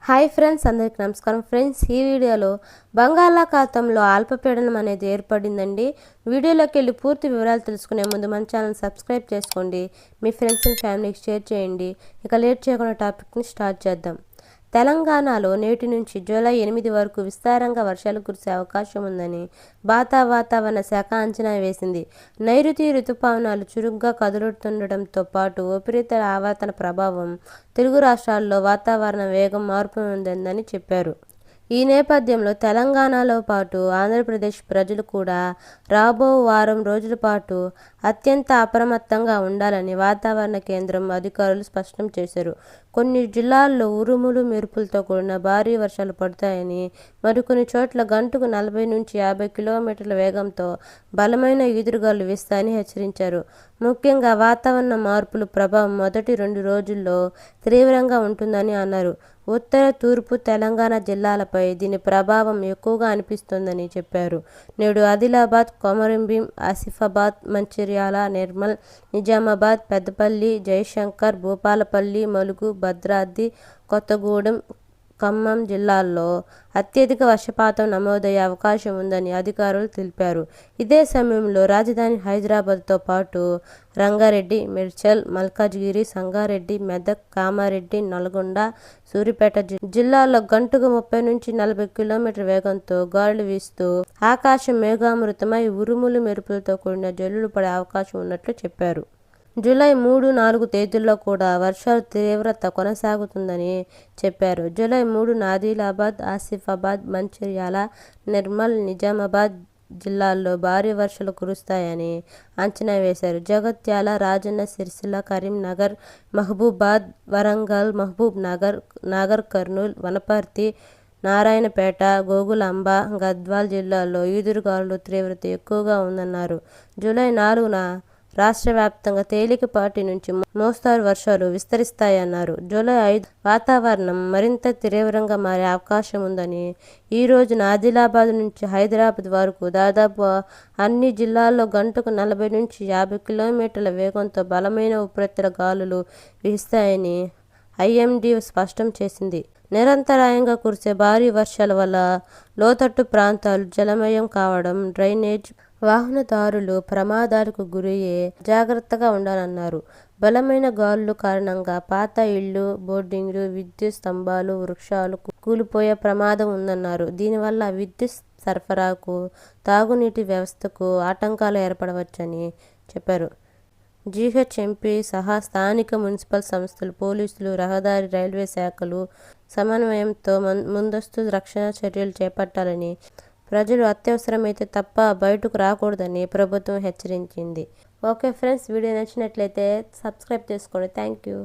Hi friends, అందరికీ నమస్కారం. Friends, ఈ వీడియోలో బంగాళాఖాతంలో అల్పపీడనం అనేది ఏర్పడిందండి. వీడియోలోకి వెళ్ళి పూర్తి వివరాలు తెలుసుకునే ముందు మన ఛానల్ సబ్స్క్రైబ్ చేసుకోండి, మీ ఫ్రెండ్స్ అండ్ ఫ్యామిలీకి షేర్ చేయండి. ఇక లేట్ చేయకుండా టాపిక్ని స్టార్ట్ చేద్దాం. తెలంగాణలో నేటి నుంచి జూలై 8 వరకు విస్తారంగా వర్షాలు కురిసే అవకాశం ఉందని వాతావరణ శాఖ అంచనా వేసింది. నైరుతి రుతుపవనాలు చురుగ్గా కదులుతుండటంతో పాటు ఉపరితల ఆవర్తన ప్రభావం తెలుగు రాష్ట్రాల్లో వాతావరణ వేగం మార్పు ఉందని చెప్పారు. ఈ నేపథ్యంలో తెలంగాణలో పాటు ఆంధ్రప్రదేశ్ ప్రజలు కూడా రాబో వారం రోజుల పాటు అత్యంత అప్రమత్తంగా ఉండాలని వాతావరణ కేంద్రం అధికారులు స్పష్టం చేశారు. కొన్ని జిల్లాల్లో ఉరుములు మెరుపులతో కూడిన భారీ వర్షాలు పడతాయని, మరికొన్ని చోట్ల గంటకు 40 నుంచి 50 కిలోమీటర్ల వేగంతో బలమైన ఈదురుగాలు వీస్తాయని హెచ్చరించారు. ముఖ్యంగా వాతావరణ మార్పుల ప్రభావం మొదటి 2 రోజుల్లో తీవ్రంగా ఉంటుందని అన్నారు. ఉత్తర, తూర్పు తెలంగాణ జిల్లాలపై దీని ప్రభావం ఎక్కువగా అనిపిస్తోందని చెప్పారు. నేడు ఆదిలాబాద్, కొమరంభీం, ఆసిఫాబాద్, మంచిర్యాల, నిర్మల్, నిజామాబాద్, పెద్దపల్లి, జయశంకర్, భూపాలపల్లి, ములుగు, భద్రాద్రి కొత్తగూడెం, ఖమ్మం జిల్లాల్లో అత్యధిక వర్షపాతం నమోదయ్యే అవకాశం ఉందని అధికారులు తెలిపారు. ఇదే సమయంలో రాజధాని హైదరాబాద్తో పాటు రంగారెడ్డి, మేడ్చల్, మల్కాజ్గిరి, సంగారెడ్డి, మెదక్, కామారెడ్డి, నల్గొండ, సూర్యాపేట జిల్లాల్లో గంటకు 30 నుంచి 40 కిలోమీటర్ల వేగంతో గాలులు వీస్తూ ఆకాశం మేఘామృతమై ఉరుములు మెరుపులతో కూడిన జల్లులు పడే అవకాశం ఉన్నట్లు చెప్పారు. జూలై 3, 4 తేదీల్లో కూడా వర్షాల తీవ్రత కొనసాగుతుందని చెప్పారు. జూలై 3 ఆదిలాబాద్, ఆసిఫాబాద్, మంచిర్యాల, నిర్మల్, నిజామాబాద్ జిల్లాల్లో భారీ వర్షాలు కురుస్తాయని అంచనా వేశారు. జగిత్యాల, రాజన్న సిరిసిల్ల, కరీంనగర్, మహబూబాద్, వరంగల్, మహబూబ్ నగర్, నాగర్ కర్నూల్, వనపర్తి, నారాయణపేట, గోగులాంబ, గద్వాల్ జిల్లాల్లో ఈదురుగాలుల తీవ్రత ఎక్కువగా ఉందన్నారు. జూలై 4న రాష్ట్ర వ్యాప్తంగా తేలికపాటి నుంచి మోస్తారు వర్షాలు విస్తరిస్తాయన్నారు. జూలై 5 వాతావరణం మరింత తీవ్రంగా మారే అవకాశం ఉందని, ఈ రోజున ఆదిలాబాద్ నుంచి హైదరాబాద్ వరకు దాదాపు అన్ని జిల్లాల్లో గంటకు 40 నుంచి 50 కిలోమీటర్ల వేగంతో బలమైన ఉపరితల గాలులు వీస్తాయని ఐఎండీ స్పష్టం చేసింది. నిరంతరాయంగా కురిసే భారీ వర్షాల వల్ల లోతట్టు ప్రాంతాలు జలమయం కావడం, డ్రైనేజ్, వాహనదారులు ప్రమాదాలకు గురయ్యే జాగ్రత్తగా ఉండాలన్నారు. బలమైన గాలుల కారణంగా పాత ఇళ్లు, బోర్డింగ్లు, విద్యుత్ స్తంభాలు, వృక్షాలు కూలిపోయే ప్రమాదం ఉందన్నారు. దీనివల్ల విద్యుత్ సరఫరాకు, తాగునీటి వ్యవస్థకు ఆటంకాలు ఏర్పడవచ్చని చెప్పారు. జీహెచ్ఎంపీ సహా స్థానిక మున్సిపల్ సంస్థలు, పోలీసులు, రహదారి, రైల్వే శాఖలు సమన్వయంతో ముందస్తు రక్షణ చర్యలు చేపట్టాలని, ప్రజలు అత్యవసరమైతే తప్ప బయటకు రాకూడదని ప్రభుత్వం హెచ్చరించింది. ఓకే ఫ్రెండ్స్, వీడియో నచ్చినట్లయితే సబ్స్క్రైబ్ చేసుకోండి. Thank you.